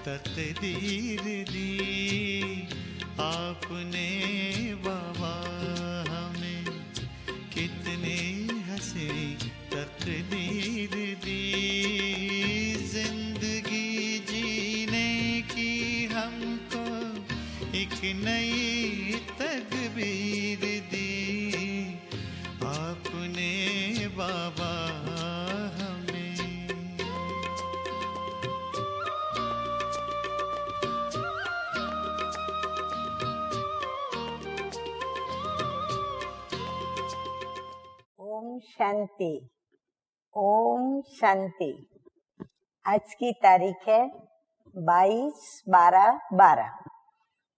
तकदीर दी आपने बाबा हमें, कितने हंसी तकदीर दी। जिंदगी जीने की हमको एक नई तकदीर दी आपने बाबा हमें। ओम शांति, ओम शांति। आज की तारीख है 22/12/12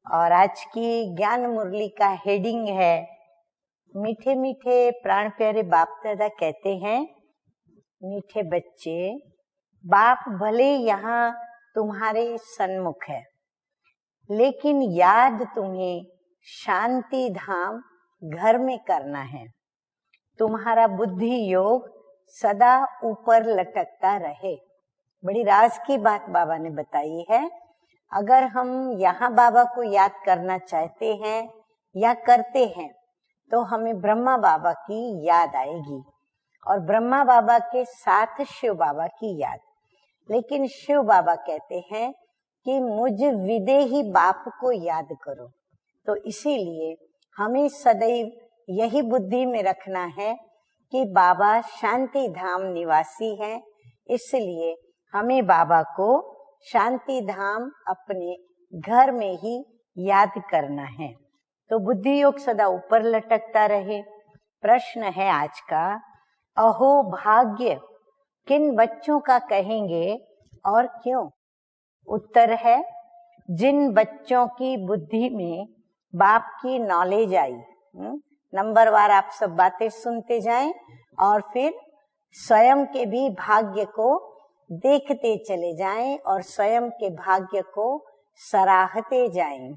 और आज की ज्ञान मुरली का हेडिंग है मीठे मीठे प्राण प्यारे बाप दादा कहते हैं, मीठे बच्चे, बाप भले यहाँ तुम्हारे सन्मुख है, लेकिन याद तुम्हें शांति धाम घर में करना है। तुम्हारा बुद्धि योग सदा ऊपर लटकता रहे। बड़ी राज की बात बाबा ने बताई है। अगर हम यहाँ बाबा को याद करना चाहते हैं या करते हैं तो हमें ब्रह्मा बाबा की याद आएगी और ब्रह्मा बाबा के साथ शिव बाबा की याद। लेकिन शिव बाबा कहते हैं कि मुझ विदेही बाप को याद करो। तो इसीलिए हमें सदैव यही बुद्धि में रखना है कि बाबा शांति धाम निवासी हैं, इसलिए हमें बाबा को शांति धाम अपने घर में ही याद करना है। तो बुद्धि योग सदा ऊपर लटकता रहे। प्रश्न है आज का, अहो भाग्य किन बच्चों का कहेंगे और क्यों? उत्तर है, जिन बच्चों की बुद्धि में बाप की नॉलेज आई। नंबर वार आप सब बातें सुनते जाएं और फिर स्वयं के भी भाग्य को देखते चले जाएं और स्वयं के भाग्य को सराहते जाएं।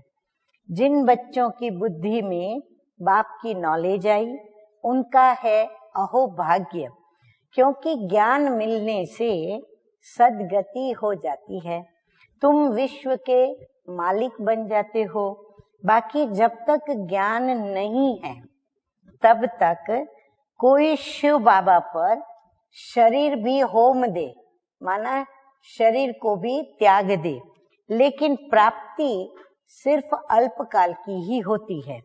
जिन बच्चों की बुद्धि में बाप की नॉलेज आई उनका है अहो भाग्य, क्योंकि ज्ञान मिलने से सदगति हो जाती है। तुम विश्व के मालिक बन जाते हो। बाकी जब तक ज्ञान नहीं है तब तक कोई शिव बाबा पर शरीर भी होम दे, माना शरीर को भी त्याग दे, लेकिन प्राप्ति सिर्फ अल्पकाल की ही होती है।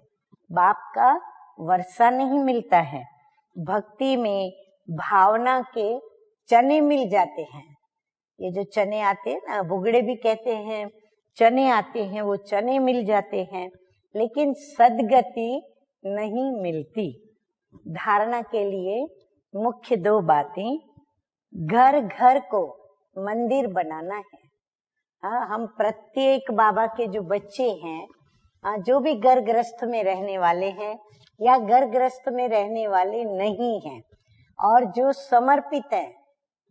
बाप का वर्षा नहीं मिलता है। भक्ति में भावना के चने मिल जाते हैं। ये जो चने आते हैं ना, बुगड़े भी कहते हैं, चने आते हैं, वो चने मिल जाते हैं, लेकिन सदगति नहीं मिलती। धारणा के लिए मुख्य दो बातें, घर घर को मंदिर बनाना है। हाँ, हम प्रत्येक बाबा के जो बच्चे हैं, जो भी गर्भगृहस्थ में रहने वाले हैं या गर्भगृहस्थ में रहने वाले नहीं हैं, और जो समर्पित हैं,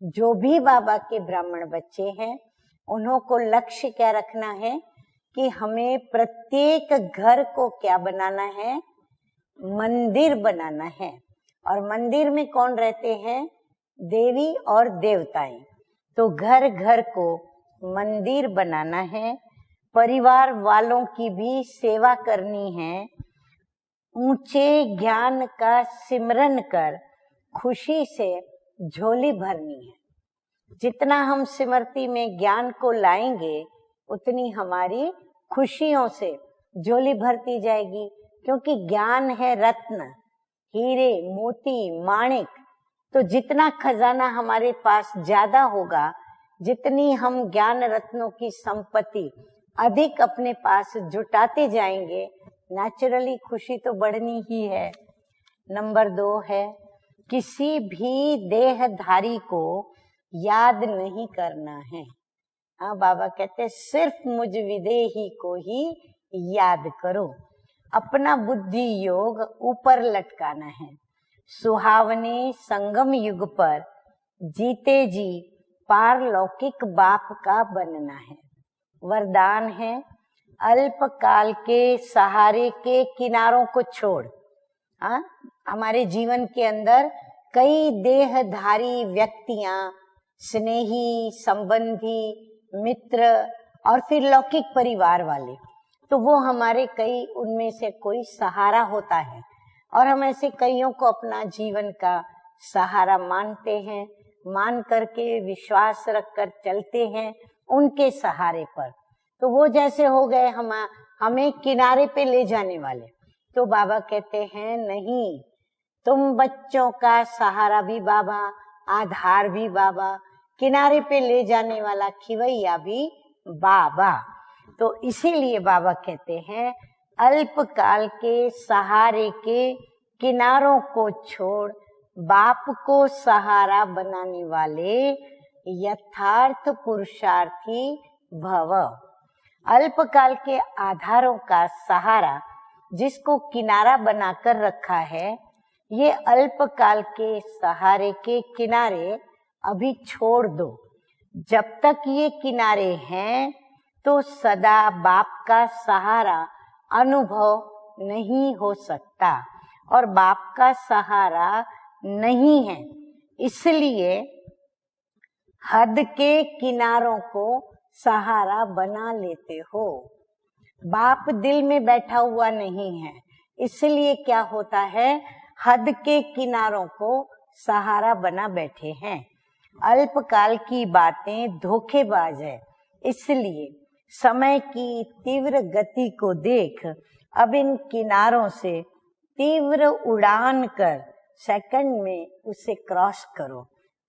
जो भी बाबा के ब्राह्मण बच्चे हैं, उन्हों को लक्ष्य क्या रखना है कि हमें प्रत्येक घर को क्या बनाना है, मंदिर बनाना है। और मंदिर में कौन रहते हैं? देवी और देवताएं। तो घर घर को मंदिर बनाना है। परिवार वालों की भी सेवा करनी है। ऊंचे ज्ञान का सिमरन कर खुशी से झोली भरनी है। जितना हम स्मृति में ज्ञान को लाएंगे उतनी हमारी खुशियों से झोली भरती जाएगी, क्योंकि ज्ञान है रत्न, हीरे मोती माणिक। तो जितना खजाना हमारे पास ज्यादा होगा, जितनी हम ज्ञान रत्नों की संपत्ति अधिक अपने पास जुटाते जाएंगे, नेचुरली खुशी तो बढ़नी ही है। नंबर 2 है, किसी भी देहधारी को याद नहीं करना है। हाँ, बाबा कहते सिर्फ मुझ विदेही को ही याद करो। अपना बुद्धि योग ऊपर लटकाना है। सुहावने संगम युग पर जीते जी पारलौकिक बाप का बनना है। वरदान है, अल्प काल के सहारे के किनारों को छोड़। हमारे जीवन के अंदर कई देहधारी व्यक्तियां, स्नेही, संबंधी, मित्र और फिर लौकिक परिवार वाले, तो वो हमारे कई उनमें से कोई सहारा होता है और हम ऐसे कईयों को अपना जीवन का सहारा मानते हैं, मान करके विश्वास रखकर चलते हैं उनके सहारे पर। तो वो जैसे हो गए हमें किनारे पे ले जाने वाले। तो बाबा कहते हैं नहीं, तुम बच्चों का सहारा भी बाबा, आधार भी बाबा, किनारे पे ले जाने वाला खिवैया भी बाबा। तो इसीलिए बाबा कहते हैं अल्पकाल के सहारे के किनारों को छोड़ बाप को सहारा बनाने वाले यथार्थ पुरुषार्थी भव। अल्पकाल के आधारों का सहारा जिसको किनारा बनाकर रखा है, ये अल्पकाल के सहारे के किनारे अभी छोड़ दो। जब तक ये किनारे हैं तो सदा बाप का सहारा अनुभव नहीं हो सकता और बाप का सहारा नहीं है। इसलिए हद के किनारों को सहारा बना लेते हो। बाप दिल में बैठा हुआ नहीं है, इसलिए क्या होता है, हद के किनारों को सहारा बना बैठे हैं। अल्पकाल की बातें धोखेबाज है, इसलिए समय की तीव्र गति को देख अब इन किनारों से तीव्र उड़ान कर सेकंड में उसे क्रॉस करो,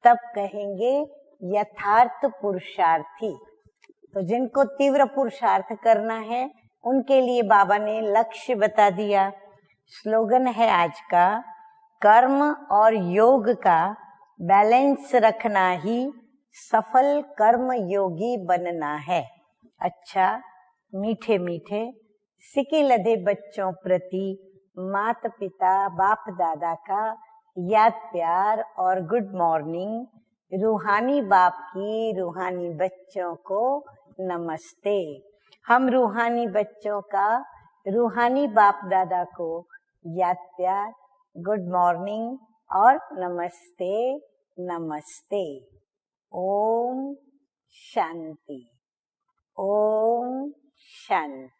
तब कहेंगे यथार्थ पुरुषार्थी। तो जिनको तीव्र पुरुषार्थ करना है उनके लिए बाबा ने लक्ष्य बता दिया। स्लोगन है आज का, कर्म और योग का बैलेंस रखना ही सफल कर्म योगी बनना है। अच्छा, मीठे मीठे सिके लधे बच्चों प्रति माता पिता बाप दादा का याद प्यार और गुड मॉर्निंग। रूहानी बाप की रूहानी बच्चों को नमस्ते। हम रूहानी बच्चों का रूहानी बाप दादा को याद प्यार, गुड मॉर्निंग और नमस्ते नमस्ते। ओम शांति, ओम शांति।